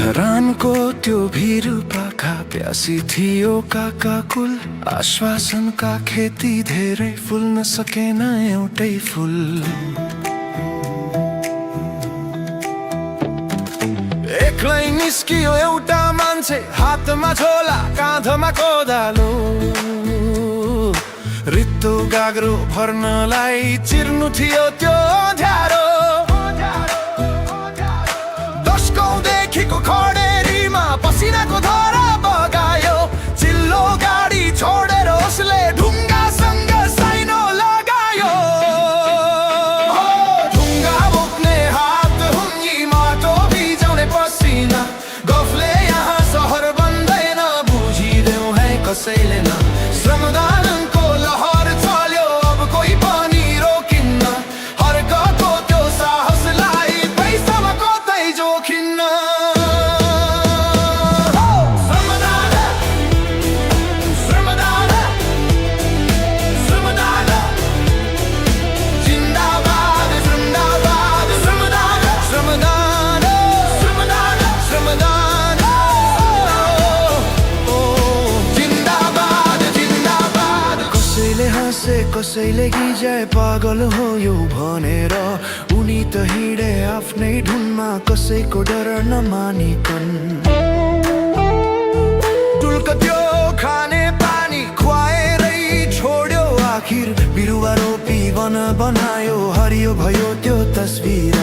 धरानको त्यो भिर पाखा प्यासी थियो काकाकुल आश्वासनका खेती धेरै फुल्न सकेन एउटै फुल। एक्लै निस्कियो एउटा मान्छे, हातमा झोला काँधमा कोदालो, रित्तो गाग्रो भर्नलाई चिर्नु थियो त्यो अँध्यारो। दशकौँदेखिको खडेरीमा पसिनाको धारा बगायो, चिल्लो गाडी छोडेर उसले ढुङ्गासँग साइनो लगायो। ढुङ्गा बोक्ने हात हुङ्गी माटो भिजाउने पसिना, गफले यहाँ सहर बन्दैन बुझिदेऊ है कसैले न। श्रमदानको लहर चल्यो अब कोही पनि रोकिन्न, हर्कको त्यो साहसलाई पैसामा कतै जोखिन्न। कसैले गिजाए पागल हो यो भनेर, उनी त हिँडे आफ्नै धुनमा कसैको डर नमानिकन। टुल्क त्यो खाने पानी खुवाएरै छोड्यो आखिर, बिरुवा रोपी वन बनायो हरियो भयो त्यो तस्बिर।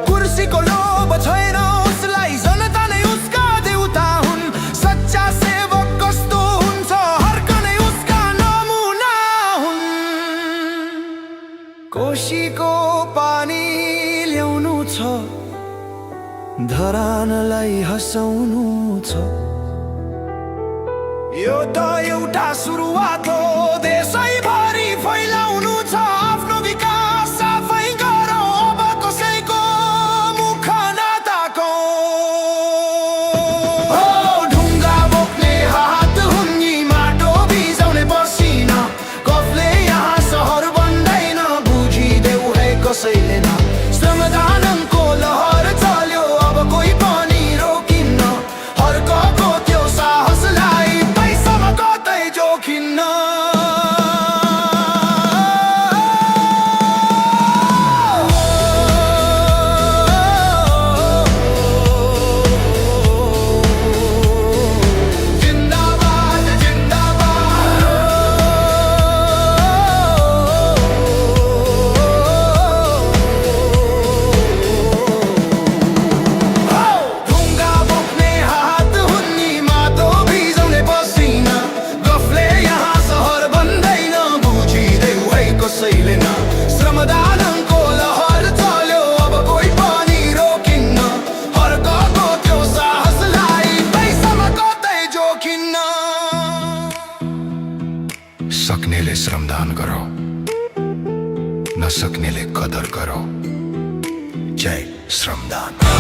कुर्सीको लोभ छैन उसलाई, जनता नै उसका देउता हुन्। सच्चा सेवक कस्तो हुन्छ हर्कने उसका नमुना हुन्। कोशीको पानी ल्याउनु छ, धरानलाई हँसाउनु छ, यो त एउटा सुरुवात हो, देशैभरि फैलाउनु छ। आफ्नो विकास आफै गरौँ, अब कसैको मुख नताकौँ। ढुङ्गा बोक्ने हात हुङ्गी माटो भिजाउने पसिना, गफले यहाँ सहर बन्दैन बुझिदेऊ है कसैले न। श्रमदानको लहर चल्यो अब कोही पनि रोकिन्न, हर्कको त्यो साहसलाई पैसामा कतै जोखिन्न। श्रमदानको लहर चल्यो अब कोही पनि रोकिन्न, हर्कको त्यो साहसलाई पैसामा कतै जोखिन्न। सक्नेले श्रमदान गरौ, नसक्नेले कदर गरौ। जय श्रमदान।